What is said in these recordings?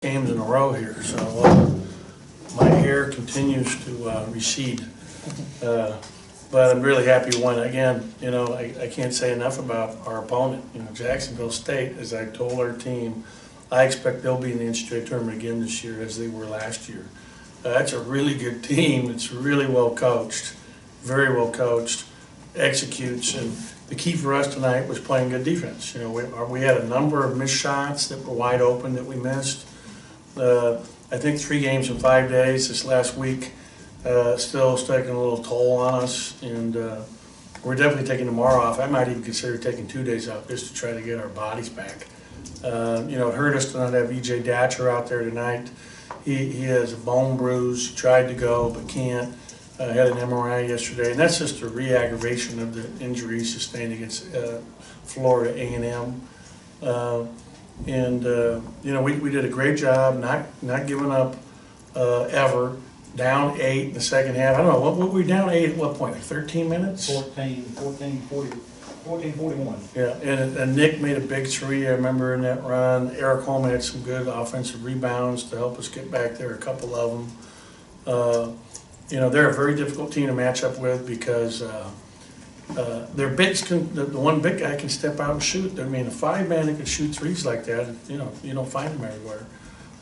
games in a row here, so my hair continues to recede. But I'm really happy we won again. You know, I can't say enough about our opponent. You know, Jacksonville State, as I told our team, I expect they'll be in the NCAA tournament again this year as they were last year. That's a really good team. It's really well coached, very well coached, executes, and the key for us tonight was playing good defense. You know, we had a number of missed shots that were wide open that we missed. I think 3 games in 5 days this last week. Still taking a little toll on us, and we're definitely taking tomorrow off. I might even consider taking 2 days off just to try to get our bodies back. You know, it hurt us to not have E.J. Datcher out there tonight. He has a bone bruise. He tried to go but can't. Had an MRI yesterday, and that's just a re-aggravation of the injury he sustained against Florida A&M. You know, we did a great job not giving up ever. Down 8 in the second half. I don't know, what were we down 8 at what point, like 13 minutes? 14-41. Yeah, and Nick made a big 3, I remember, in that run. Eric Holm had some good offensive rebounds to help us get back there, a couple of them. You know, they're a very difficult team to match up with because their bigs the one big guy can step out and shoot. I mean, a 5-man that can shoot threes like that, you know, you don't find them everywhere.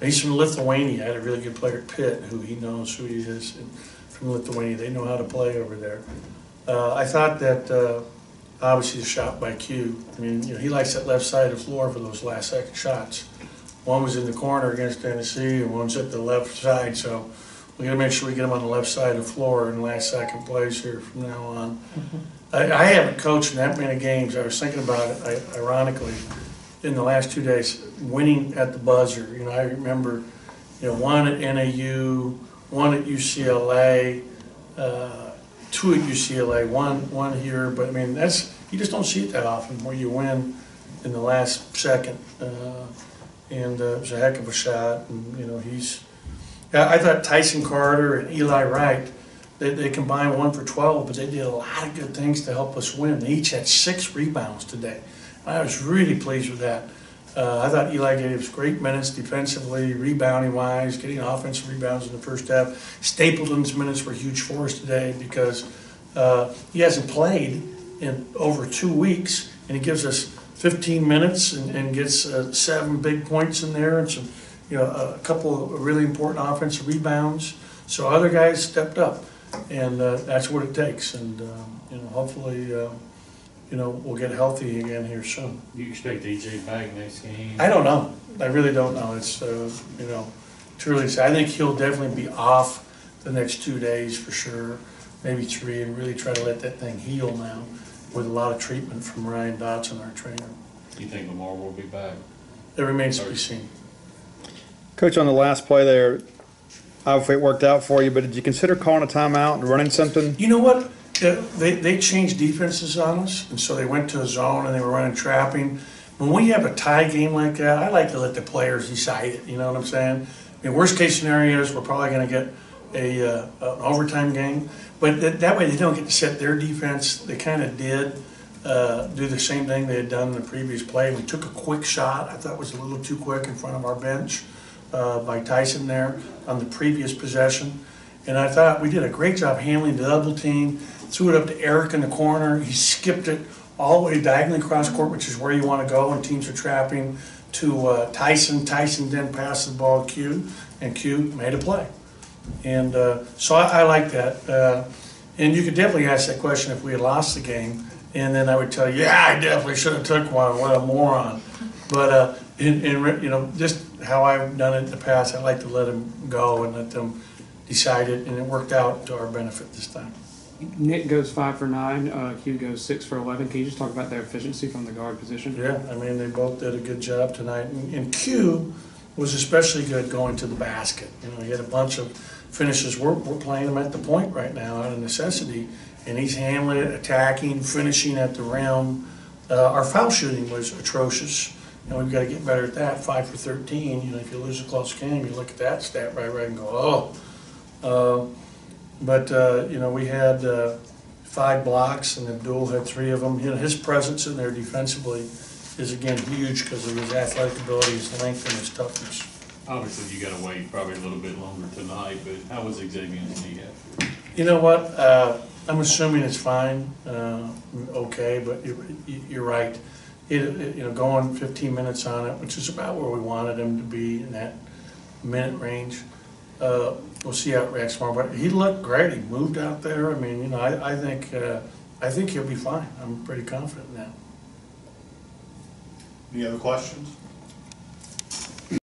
He's from Lithuania. I had a really good player at Pitt who he knows who he is from Lithuania. They know how to play over there. I thought that obviously the shot by Q. I mean, you know, he likes that left side of the floor for those last second shots. One was in the corner against Tennessee, and one's at the left side. So we got to make sure we get him on the left side of the floor in the last second plays here from now on. I haven't coached in that many games. I was thinking about it, ironically, in the last 2 days, winning at the buzzer. You know, I remember, you know, 1 at NAU, 1 at UCLA, 2 at UCLA, one here. But I mean, you just don't see it that often where you win in the last second. And it was a heck of a shot. And you know, I thought Tyson Carter and Eli Wright, they combined 1 for 12, but they did a lot of good things to help us win. They each had 6 rebounds today. I was really pleased with that. I thought Eli gave us great minutes defensively, rebounding-wise, getting offensive rebounds in the first half. Stapleton's minutes were huge for us today because he hasn't played in over 2 weeks, and he gives us 15 minutes and gets 7 big points in there and some, you know, a couple of really important offensive rebounds. So other guys stepped up, and that's what it takes. And you know, hopefully. You know, we'll get healthy again here soon. Do you expect EJ back next game? I don't know. I really don't know. It's, you know, truly, I think he'll definitely be off the next 2 days for sure, maybe 3, and really try to let that thing heal now with a lot of treatment from Ryan Dotson, our trainer. You think Lamar will be back? It remains to be seen. Coach, on the last play there, obviously it worked out for you, but did you consider calling a timeout and running something? You know what? They changed defenses on us, and so they went to a zone and they were running trapping. When we have a tie game like that, I like to let the players decide it. You know what I'm saying? I mean, worst case scenarios, we're probably going to get an overtime game, but that way they don't get to set their defense. They kind of did do the same thing they had done in the previous play. We took a quick shot. I thought it was a little too quick in front of our bench by Tyson there on the previous possession. And I thought we did a great job handling the double team. Threw it up to Eric in the corner. He skipped it all the way diagonally across court, which is where you want to go when teams are trapping, to Tyson. Tyson then passed the ball to Q, and Q made a play. And so I like that. And you could definitely ask that question if we had lost the game. And then I would tell you, yeah, I definitely should have took one. What a moron. But you know, just how I've done it in the past, I like to let them go and let them decide it, and it worked out to our benefit this time. Nick goes 5 for 9. Q goes 6 for 11. Can you just talk about their efficiency from the guard position? Yeah, I mean, they both did a good job tonight. And Q was especially good going to the basket. You know, he had a bunch of finishes. We're playing him at the point right now out of necessity, and he's handling it, attacking, finishing at the rim. Our foul shooting was atrocious, and we've got to get better at that. 5 for 13. You know, if you lose a close game, you look at that stat right and go, oh. But you know, we had 5 blocks, and Abdul had 3 of them. You know, his presence in there defensively is again huge because of his athletic ability, his length, and his toughness. Obviously, you gotta wait probably a little bit longer tonight, but how was Xavier's knee after? You know what, I'm assuming it's fine, okay, but you're right. Going 15 minutes on it, which is about where we wanted him to be in that minute range. We'll see how it reacts tomorrow, but he looked great, he moved out there, I mean, I think he'll be fine, I'm pretty confident now. Any other questions?